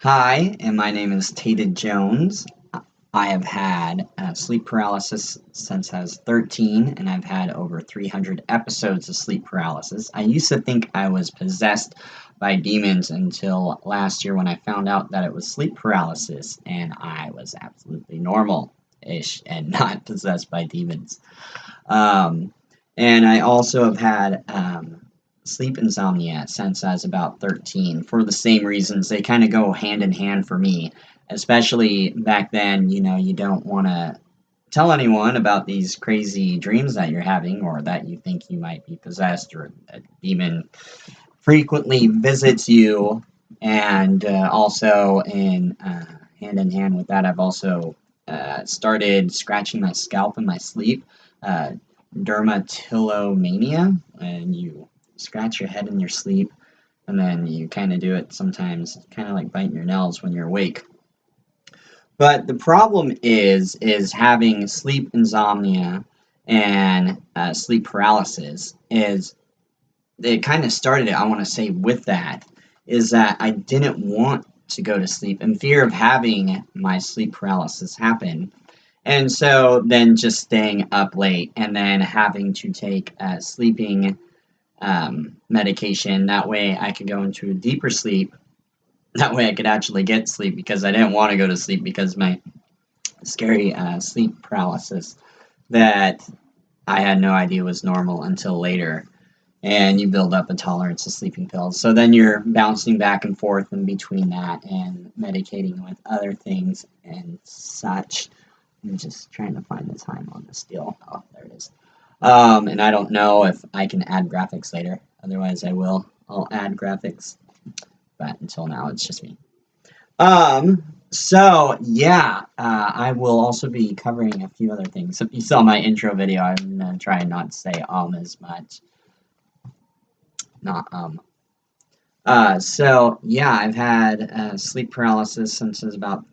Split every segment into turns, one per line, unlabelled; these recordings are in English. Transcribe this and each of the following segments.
Hi, and my name is Tata Jones. I have had sleep paralysis since I was 13, and I've had over 300 episodes of sleep paralysis. I used to think I was possessed by demons until last year when I found out that it was sleep paralysis, and I was absolutely normal-ish and not possessed by demons. Um, and I also have had sleep insomnia since I was about 13 for the same reasons. They kind of go hand in hand for me, especially back then. You don't want to tell anyone about these crazy dreams that you're having or that you think you might be possessed or a demon frequently visits you. And also, hand in hand with that, I've also started scratching my scalp in my sleep. Uh, dermatillomania, and you scratch your head in your sleep, and then you kind of do it sometimes, kind of like biting your nails when you're awake. But the problem is having sleep insomnia and sleep paralysis is it kind of started it. I want to say with that is that I didn't want to go to sleep in fear of having my sleep paralysis happen. And so then just staying up late and then having to take sleeping medication. That way I could go into a deeper sleep. That way I could actually get sleep because I didn't want to go to sleep because my scary sleep paralysis that I had no idea was normal until later. And you build up a tolerance to sleeping pills. So then you're bouncing back and forth in between that and medicating with other things and such. I'm just trying to find the time on this deal. Oh, there it is. And I don't know if I can add graphics later. Otherwise, I will. I'll add graphics. But until now, it's just me. So yeah, I will also be covering a few other things. If you saw my intro video, I'm gonna try not to say as much. Not So yeah, I've had sleep paralysis since I was about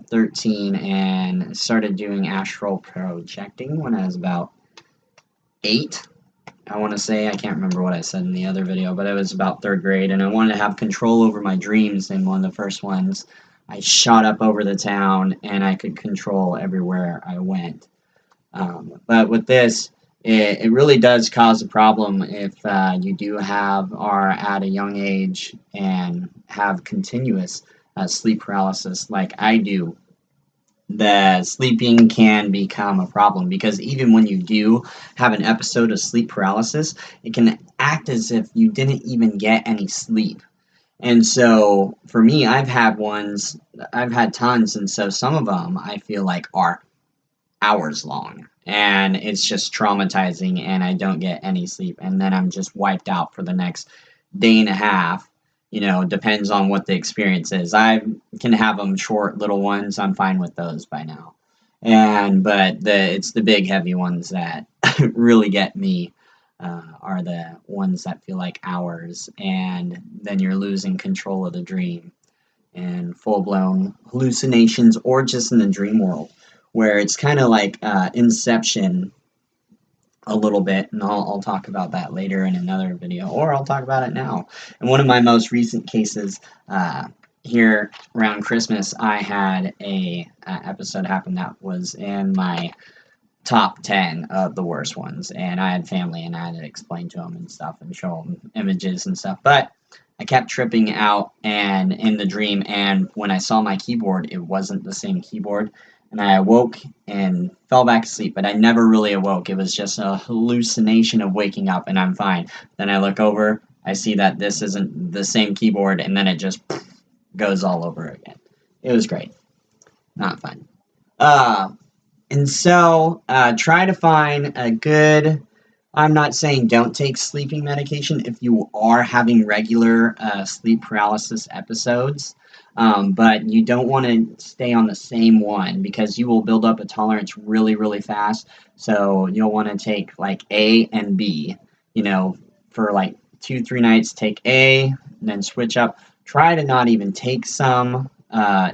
13 and started doing astral projecting when I was about 8. I want to say, I can't remember what I said in the other video, but it was about 3rd grade, and I wanted to have control over my dreams, and one of the first ones, I shot up over the town, and I could control everywhere I went. But with this, it really does cause a problem if you do have, are at a young age, and have continuous sleep paralysis like I do. The sleeping can become a problem because even when you do have an episode of sleep paralysis, it can act as if you didn't even get any sleep. And so for me, I've had tons, and so some of them I feel like are hours long. And it's just traumatizing, and I don't get any sleep. And then I'm just wiped out for the next day and a half. Depends on what the experience is. I can have them short little ones. I'm fine with those by now. But it's the big heavy ones that really get me. Are the ones that feel like hours, and then you're losing control of the dream and full blown hallucinations, or just in the dream world, where it's kind of like Inception a little bit, and I'll talk about that later in another video, or I'll talk about it now. In one of my most recent cases, here around Christmas, I had a episode happen that was in my top 10 of the worst ones, and I had family, and I had to explain to them and stuff, and show them images and stuff, but I kept tripping out and in the dream, and when I saw my keyboard, it wasn't the same keyboard, and I awoke and fell back asleep, but I never really awoke. It was just a hallucination of waking up, and I'm fine. Then I look over, I see that this isn't the same keyboard, and then it just goes all over again. It was great. Not fun. Uh, and so, try to find a good. I'm not saying don't take sleeping medication if you are having regular sleep paralysis episodes, but you don't want to stay on the same one because you will build up a tolerance really, really fast. So you'll want to take like A and B, for like 2, 3 nights, take A, and then switch up. Try to not even take some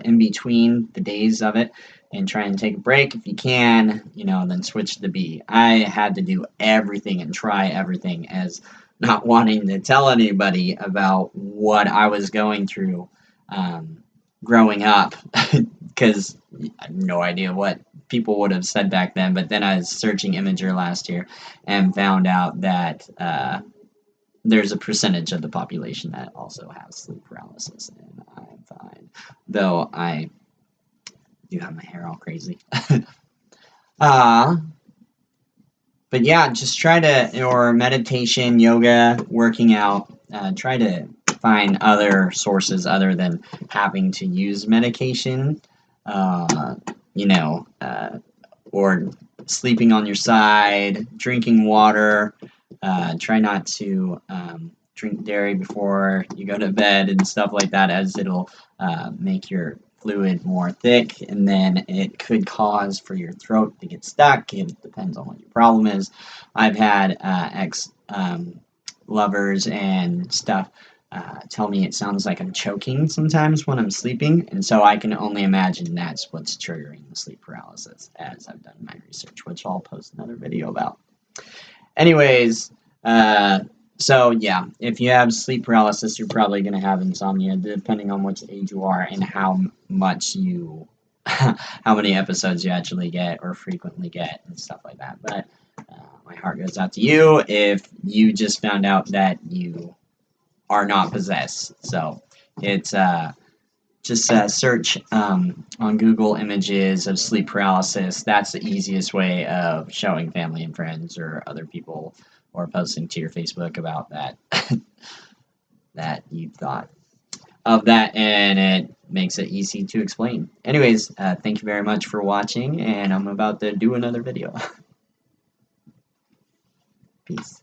in between the days of it, and try and take a break if you can, then switch to B. I had to do everything and try everything, as not wanting to tell anybody about what I was going through growing up, because I have no idea what people would have said back then. But then I was searching Imager last year and found out that there's a percentage of the population that also has sleep paralysis, and I'm fine, though I do have my hair all crazy. uh, but yeah, just try to, or meditation, yoga, working out, try to find other sources other than having to use medication, uh, you know, or sleeping on your side, drinking water. Try not to drink dairy before you go to bed and stuff like that, as it'll make your fluid more thick, and then it could cause for your throat to get stuck. It depends on what your problem is. I've had lovers and stuff tell me it sounds like I'm choking sometimes when I'm sleeping, and so I can only imagine that's what's triggering the sleep paralysis, as I've done my research, which I'll post another video about. Anyways, so yeah, if you have sleep paralysis, you're probably going to have insomnia, depending on which age you are and how much you, how many episodes you actually get or frequently get and stuff like that. But my heart goes out to you if you just found out that you are not possessed. So it's just search on Google images of sleep paralysis. That's the easiest way of showing family and friends or other people, or posting to your Facebook about that that you thought of that, and it makes it easy to explain. Anyways, thank you very much for watching, and I'm about to do another video. Peace.